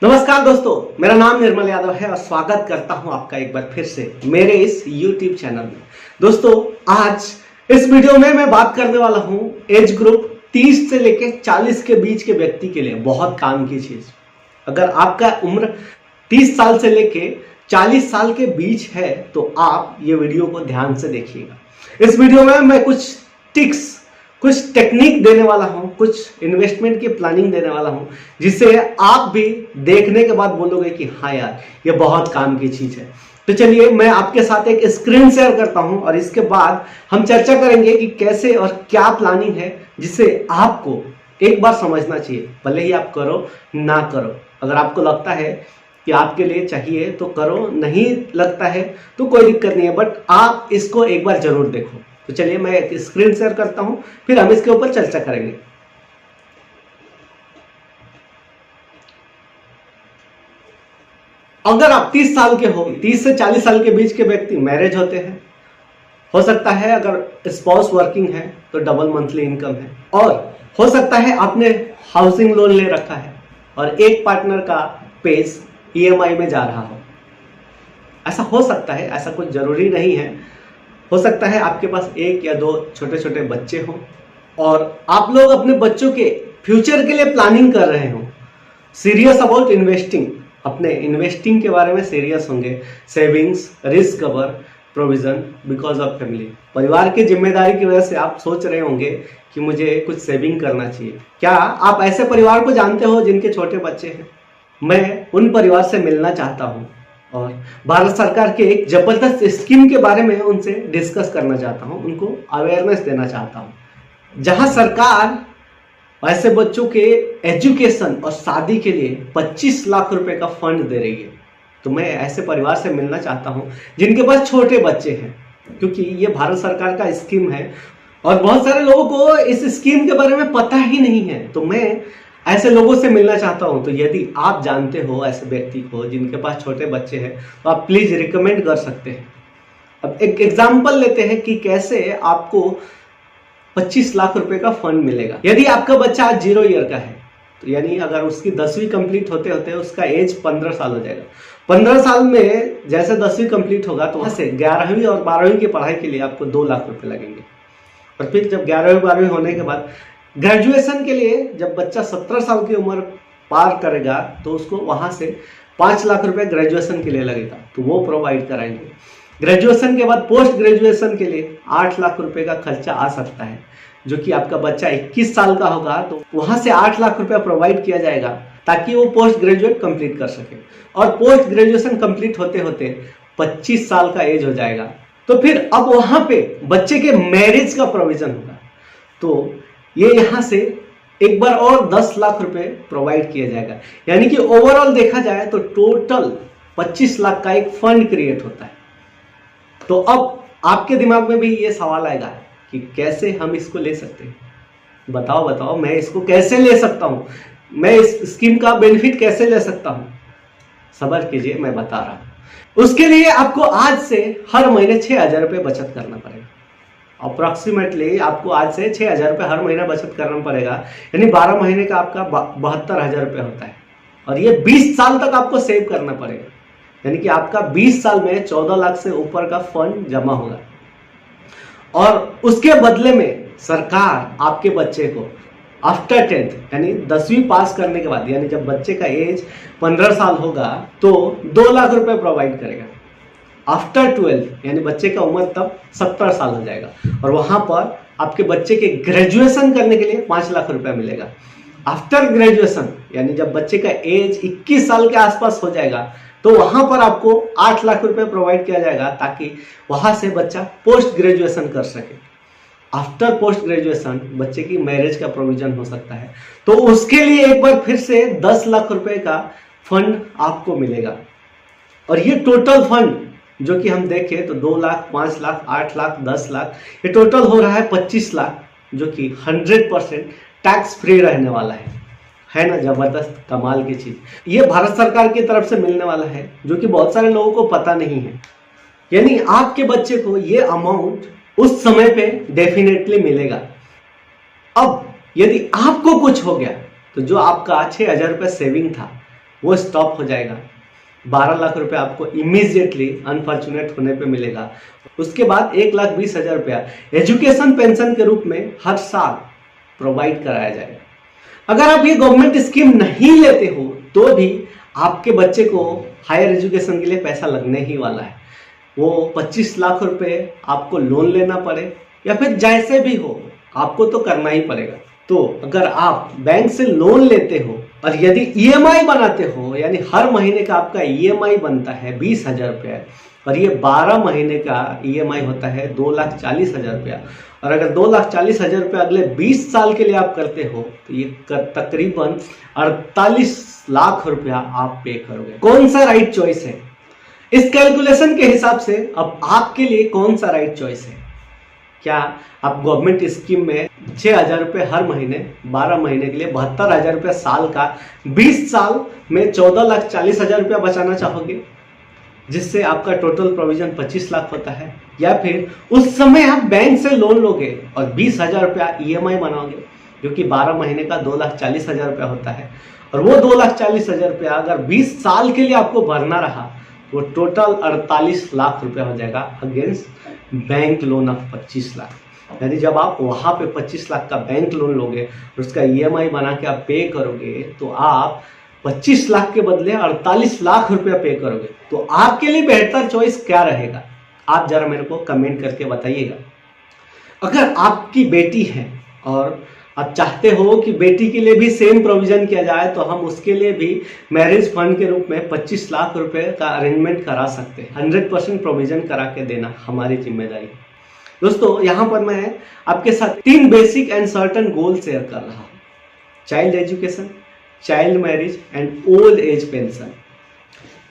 नमस्कार दोस्तों, मेरा नाम निर्मल यादव है और स्वागत करता हूं आपका एक बार फिर से मेरे इस YouTube चैनल में। दोस्तों, आज इस वीडियो में मैं बात करने वाला हूं एज ग्रुप 30 से लेके 40 के बीच के व्यक्ति के लिए बहुत काम की चीज। अगर आपका उम्र 30 साल से लेके 40 साल के बीच है तो आप ये वीडियो को ध्यान से देखिएगा। इस वीडियो में मैं कुछ टिक्स, कुछ टेक्निक देने वाला हूं, कुछ इन्वेस्टमेंट की प्लानिंग देने वाला हूं, जिससे आप भी देखने के बाद बोलोगे कि हाँ यार, ये बहुत काम की चीज है। तो चलिए मैं आपके साथ एक स्क्रीन शेयर करता हूं और इसके बाद हम चर्चा करेंगे कि कैसे और क्या प्लानिंग है, जिससे आपको एक बार समझना चाहिए, भले ही आप करो ना करो। अगर आपको लगता है कि आपके लिए चाहिए तो करो, नहीं लगता है तो कोई दिक्कत नहीं है, बट आप इसको एक बार जरूर देखो। तो चलिए मैं एक स्क्रीन शेयर करता हूं, फिर हम इसके ऊपर चर्चा करेंगे। अगर आप 30 साल के हो, 30 से 40 साल के बीच के व्यक्ति मैरिज होते हैं, हो सकता है अगर स्पाउस वर्किंग है तो डबल मंथली इनकम है, और हो सकता है आपने हाउसिंग लोन ले रखा है और एक पार्टनर का पेज EMI में जा रहा हो। ऐसा हो सकता है, ऐसा कुछ जरूरी नहीं है। हो सकता है आपके पास एक या दो छोटे छोटे बच्चे हों और आप लोग अपने बच्चों के फ्यूचर के लिए प्लानिंग कर रहे हो, सीरियस अबाउट इन्वेस्टिंग, अपने इन्वेस्टिंग के बारे में सीरियस होंगे, savings, risk cover, provision because of family. परिवार की जिम्मेदारी की वजह से आप सोच रहे होंगे कि मुझे कुछ सेविंग करना चाहिए। क्या आप ऐसे परिवार को जानते हो जिनके छोटे बच्चे हैं? मैं उन परिवार से मिलना चाहता हूँ और भारत सरकार के एक जबरदस्त स्कीम के बारे में उनसे डिस्कस करना चाहता हूं, उनको अवेयरनेस देना चाहता हूं, जहां सरकार ऐसे बच्चों के एजुकेशन और शादी के लिए 25 लाख रुपए का फंड दे रही है। तो मैं ऐसे परिवार से मिलना चाहता हूं जिनके पास छोटे बच्चे हैं, क्योंकि ये भारत सरकार का स्कीम है और बहुत सारे लोगों को इस स्कीम के बारे में पता ही नहीं है। तो मैं ऐसे लोगों से मिलना चाहता हूं। तो यदि आप जानते हो ऐसे व्यक्ति को जिनके पास छोटे बच्चे हैं तो आप प्लीज रिकमेंड कर सकते हैं। अब एक एग्जांपल लेते हैं कि कैसे आपको 25 लाख रुपए का फंड मिलेगा। यदि आपका बच्चा आज 0 ईयर का है, तो यानी अगर उसकी 10वीं कंप्लीट होते होते उसका एज 15 साल हो जाएगा। 15 साल में जैसे 10वीं कंप्लीट होगा तो वहां से 11वीं और 12वीं की पढ़ाई के लिए आपको 2 लाख रुपए लगेंगे। और फिर जब 11वीं 12वीं होने के बाद ग्रेजुएशन के लिए जब बच्चा 17 साल की उम्र पार करेगा तो उसको वहां से 5 लाख रुपए ग्रेजुएशन के लिए लगेगा, तो वो प्रोवाइड कराएंगे। ग्रेजुएशन के बाद पोस्ट ग्रेजुएशन के लिए 8 लाख रुपए का खर्चा आ सकता है, जो कि आपका बच्चा 21 साल का होगा तो वहां से 8 लाख रुपया प्रोवाइड किया जाएगा ताकि वो पोस्ट ग्रेजुएट कंप्लीट कर सके। और पोस्ट ग्रेजुएशन कंप्लीट होते होते 25 साल का एज हो जाएगा, तो फिर अब वहां पे बच्चे के मैरिज का प्रोविजन होगा। तो ये यहां से एक बार और 10 लाख रुपए प्रोवाइड किया जाएगा, यानी कि ओवरऑल देखा जाए तो टोटल 25 लाख का एक फंड क्रिएट होता है। तो अब आपके दिमाग में भी ये सवाल आएगा कि कैसे हम इसको ले सकते हैं। बताओ मैं इसको कैसे ले सकता हूं, मैं इस स्कीम का बेनिफिट कैसे ले सकता हूं? सब्र कीजिए, मैं बता रहा हूं। उसके लिए आपको आज से हर महीने 6,000 रुपए बचत करना पड़ेगा। अप्रोक्सीमेटली आपको आज से 6,000 रुपये हर महीना बचत करना पड़ेगा, यानी 12 महीने का आपका 72,000 रुपये होता है। और ये 20 साल तक आपको सेव करना पड़ेगा, यानी कि आपका 20 साल में 14 लाख से ऊपर का फंड जमा होगा। और उसके बदले में सरकार आपके बच्चे को आफ्टर 10th यानी 10वीं पास करने के बाद, यानी जब बच्चे का एज 15 साल होगा तो 2 लाख रुपए प्रोवाइड करेगा। आफ्टर 12 यानी बच्चे का उम्र तब 70 साल हो जाएगा और वहां पर आपके बच्चे के ग्रेजुएशन करने के लिए 5 लाख रुपया मिलेगा। आफ्टर ग्रेजुएशन यानी जब बच्चे का एज 21 साल के आसपास हो जाएगा तो वहां पर आपको 8 लाख रुपए प्रोवाइड किया जाएगा ताकि वहां से बच्चा पोस्ट ग्रेजुएशन कर सके। आफ्टर पोस्ट ग्रेजुएशन बच्चे की मैरिज का प्रोविजन हो सकता है, तो उसके लिए एक बार फिर से 10 लाख रुपए का फंड आपको मिलेगा। और ये टोटल फंड जो कि हम देखें तो 2 लाख, 5 लाख, 8 लाख, 10 लाख, ये टोटल हो रहा है 25 लाख, जो कि 100% टैक्स फ्री रहने वाला है ना? जबरदस्त कमाल की चीज। ये भारत सरकार की तरफ से मिलने वाला है, जो कि बहुत सारे लोगों को पता नहीं है। यानी आपके बच्चे को ये अमाउंट उस समय पे डेफिनेटली मिलेगा। अब यदि आपको कुछ हो गया तो जो आपका 6,000 रुपये सेविंग था वो स्टॉप हो जाएगा। 12 लाख रुपए आपको इमीडिएटली अनफॉर्चुनेट होने पे मिलेगा। उसके बाद 1,20,000 रुपया एजुकेशन पेंशन के रूप में हर साल प्रोवाइड कराया जाएगा। अगर आप ये गवर्नमेंट स्कीम नहीं लेते हो तो भी आपके बच्चे को हायर एजुकेशन के लिए पैसा लगने ही वाला है। वो 25 लाख रुपए आपको लोन लेना पड़े या फिर जैसे भी हो, आपको तो करना ही पड़ेगा। तो अगर आप बैंक से लोन लेते हो और यदि ईएमआई बनाते हो, यानी हर महीने का आपका ईएमआई बनता है 20,000 रुपया और ये 12 महीने का ईएमआई होता है 2,40,000 रुपया, और अगर 2,40,000 रुपया अगले 20 साल के लिए आप करते हो तो ये तकरीबन 48 लाख रुपया आप पे करोगे। कौन सा राइट चॉइस है? इस कैलकुलेशन के हिसाब से अब आपके लिए कौन सा राइट चॉइस है? क्या आप गवर्नमेंट स्कीम में 6,000 रुपये हर महीने 12 महीने के लिए 72,000 रुपये साल का 20 साल में 14,40,000 रुपया बचाना चाहोगे, जिससे आपका टोटल प्रोविजन 25 लाख होता है? या फिर उस समय आप बैंक से लोन लोगे और 20,000 रुपया ईएमआई बनाओगे, जो कि 12 महीने का 2,40,000 रुपया होता है, और वो 2,40,000 रुपया अगर 20 साल के लिए आपको भरना रहा वो टोटल 48 लाख रुपया हो जाएगा against bank loan of 25 lakh. यानी जब आप वहाँ पे 25 लाख का बैंक लोन लोगे और उसका ईएमआई बना के आप पे करोगे तो आप 25 लाख के बदले 48 लाख रुपया पे करोगे। तो आपके लिए बेहतर चॉइस क्या रहेगा? आप जरा मेरे को कमेंट करके बताइएगा। अगर आपकी बेटी है और आप चाहते हो कि बेटी के लिए भी सेम प्रोविजन किया जाए तो हम उसके लिए भी मैरिज फंड के रूप में 25 लाख रुपए का अरेंजमेंट करा सकते हैं। 100% प्रोविजन करा के देना हमारी जिम्मेदारी। दोस्तों, यहाँ पर मैं आपके साथ 3 basic and certain goal share कर रहा हूँ: child education, child marriage and old age pension.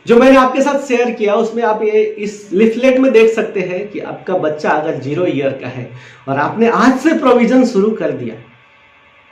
जो मैंने आपके साथ शेयर किया उसमें आप ये इस लिफलेट में देख सकते हैं कि आपका बच्चा अगर 0 ईयर का है और आपने आज से प्रोविजन शुरू कर दिया,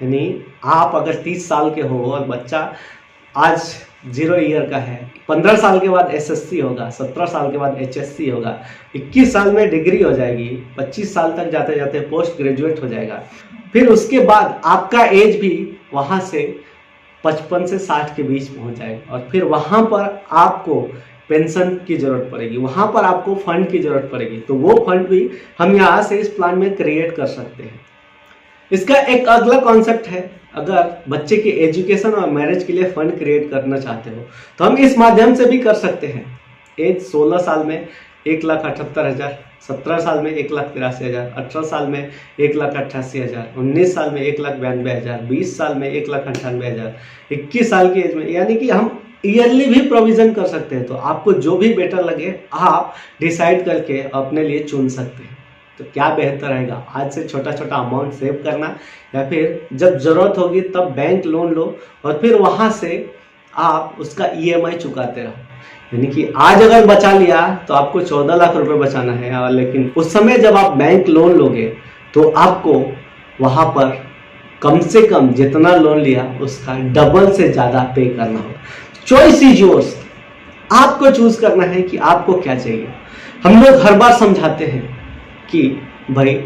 यानी आप अगर 30 साल के हो और बच्चा आज 0 ईयर का है, 15 साल के बाद एसएससी होगा, 17 साल के बाद एचएससी होगा, 21 साल में डिग्री हो जाएगी, 25 साल तक जाते जाते पोस्ट ग्रेजुएट हो जाएगा, फिर उसके बाद आपका एज भी वहाँ से 55 से 60 के बीच पहुँच जाएगा और फिर वहाँ पर आपको पेंशन की जरूरत पड़ेगी, वहाँ पर आपको फंड की जरूरत पड़ेगी। तो वो फंड भी हम यहाँ से इस प्लान में क्रिएट कर सकते हैं। इसका एक अगला कॉन्सेप्ट है, अगर बच्चे के एजुकेशन और मैरिज के लिए फंड क्रिएट करना चाहते हो तो हम इस माध्यम से भी कर सकते हैं। एज 16 साल में 1,78,000, 17 साल में 1,83,000, 18 साल में 1,88,000, 19 साल में 1,92,000, 20 साल में 1,98,000, 21 साल की एज में, यानी कि हम ईयरली भी प्रोविजन कर सकते हैं। तो आपको जो भी बेटर लगे आप डिसाइड करके अपने लिए चुन सकते हैं। तो क्या बेहतर रहेगा, आज से छोटा छोटा अमाउंट सेव करना या फिर जब जरूरत होगी तब बैंक लोन लो और फिर वहां से आप उसका ईएमआई चुकाते रहो। यानी कि आज अगर बचा लिया तो आपको 14 लाख रुपए बचाना है, और लेकिन उस समय जब आप बैंक लोन लोगे तो आपको वहां पर कम से कम जितना लोन लिया उसका डबल से ज्यादा पे करना होगा। चॉइस इज योर्स, आपको चूज करना है कि आपको क्या चाहिए। हम लोग हर बार समझाते हैं कि भाई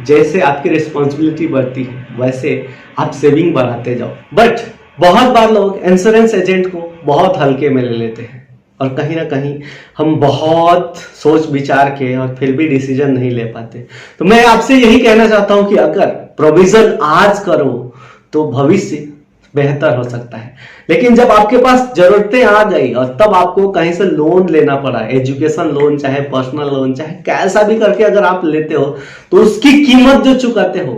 जैसे आपकी रिस्पॉन्सिबिलिटी बढ़ती है वैसे आप सेविंग बढ़ाते जाओ, बट बहुत बार लोग इंश्योरेंस एजेंट को बहुत हल्के में ले लेते हैं और कहीं ना कहीं हम बहुत सोच विचार के और फिर भी डिसीजन नहीं ले पाते। तो मैं आपसे यही कहना चाहता हूं कि अगर प्रोविजन आज करो तो भविष्य बेहतर हो सकता है, लेकिन जब आपके पास जरूरतें आ गई और तब आपको कहीं से लोन लेना पड़ा, एजुकेशन लोन चाहे पर्सनल लोन चाहे कैसा भी करके अगर आप लेते हो तो उसकी कीमत जो चुकाते हो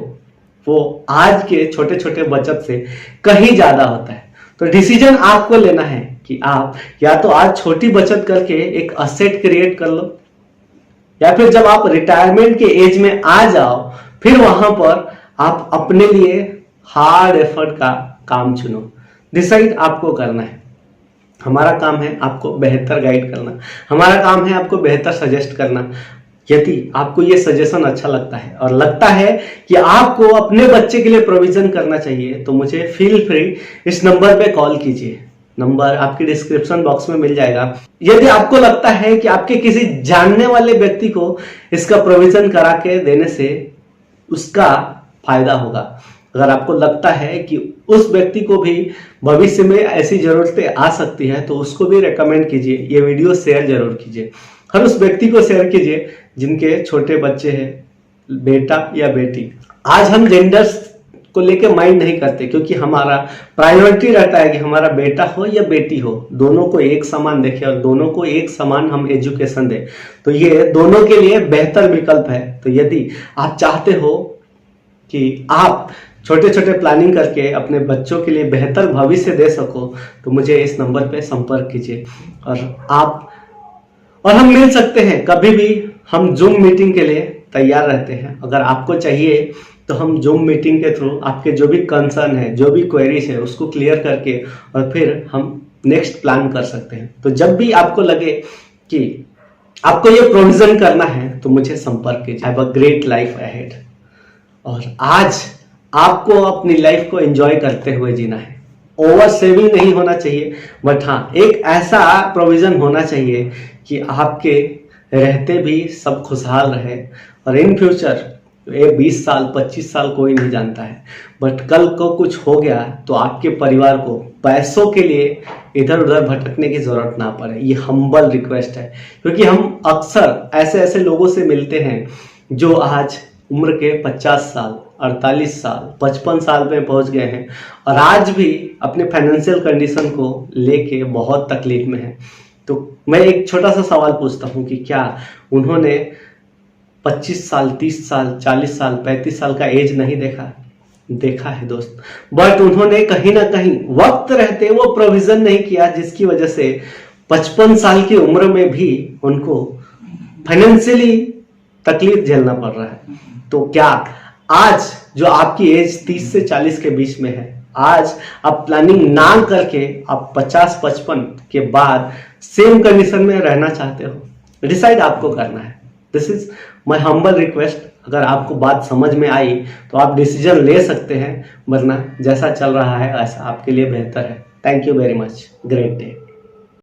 वो आज के छोटे छोटे बचत से कहीं ज्यादा होता है। तो डिसीजन आपको लेना है कि आप या तो आज छोटी बचत करके एक असेट क्रिएट कर लो, या फिर जब आप रिटायरमेंट के एज में आ जाओ फिर वहां पर आप अपने लिए हार्ड एफर्ट का काम चुनो। डिसाइड आपको करना है। हमारा काम है आपको बेहतर गाइड करना, हमारा काम है आपको बेहतर सजेस्ट करना। यदि आपको ये सजेशन अच्छा लगता है और लगता है कि आपको अपने बच्चे के लिए प्रोविजन करना चाहिए तो मुझे फील फ्री इस नंबर पे कॉल कीजिए। नंबर आपकी डिस्क्रिप्शन बॉक्स में मिल जाएगा। यदि आपको लगता है कि आपके किसी जानने वाले व्यक्ति को इसका प्रोविजन करा के देने से उसका फायदा होगा, अगर आपको लगता है कि उस व्यक्ति को भी भविष्य में ऐसी जरूरतें आ सकती है तो उसको भी रेकमेंड कीजिए, ये वीडियो शेयर जरूर कीजिए। हर उस व्यक्ति को शेयर कीजिए जिनके छोटे बच्चे हैं, बेटा या बेटी। आज हम जेंडर्स को लेके माइंड नहीं करते क्योंकि हमारा प्रायोरिटी रहता है कि हमारा बेटा हो या बेटी हो, दोनों को एक समान देखें और दोनों को एक समान हम एजुकेशन दें, तो ये दोनों के लिए बेहतर विकल्प है। तो यदि आप चाहते हो कि आप छोटे छोटे प्लानिंग करके अपने बच्चों के लिए बेहतर भविष्य दे सको तो मुझे इस नंबर पे संपर्क कीजिए और हम मिल सकते हैं कभी भी। हम जूम मीटिंग के लिए तैयार रहते हैं। अगर आपको चाहिए तो हम जूम मीटिंग के थ्रू आपके जो भी कंसर्न है, जो भी क्वेरीज है, उसको क्लियर करके और फिर हम नेक्स्ट प्लान कर सकते हैं। तो जब भी आपको लगे कि आपको ये प्रोविजन करना है तो मुझे संपर्क कीजिए। Have a great life ahead. और आज आपको अपनी लाइफ को एंजॉय करते हुए जीना है। ओवर सेविंग नहीं होना चाहिए, बट हाँ एक ऐसा प्रोविजन होना चाहिए कि आपके रहते भी सब खुशहाल रहे। और इन फ्यूचर ये 20 साल 25 साल कोई नहीं जानता है, बट कल को कुछ हो गया तो आपके परिवार को पैसों के लिए इधर उधर भटकने की जरूरत ना पड़े। ये हम्बल रिक्वेस्ट है, क्योंकि हम अक्सर ऐसे ऐसे लोगों से मिलते हैं जो आज उम्र के 50 साल 48 साल 55 साल में पहुंच गए हैं और आज भी अपने फाइनेंशियल कंडीशन को लेके बहुत तकलीफ में है। तो मैं एक छोटा सा सवाल पूछता हूं कि क्या उन्होंने 25 साल 30 साल 40 साल 35 साल का एज नहीं देखा है दोस्त, बट उन्होंने कहीं ना कहीं वक्त रहते वो प्रोविजन नहीं किया, जिसकी वजह से 55 साल की उम्र में भी उनको फाइनेंशियली तकलीफ झेलना पड़ रहा है। तो क्या आज जो आपकी एज 30 से 40 के बीच में है, आज आप प्लानिंग ना करके आप 50-55 के बाद सेम कंडीशन में रहना चाहते हो? डिसाइड आपको करना है। This is my humble request. अगर आपको बात समझ में आई तो आप डिसीजन ले सकते हैं, वरना जैसा चल रहा है ऐसा आपके लिए बेहतर है। Thank you very much. Great day.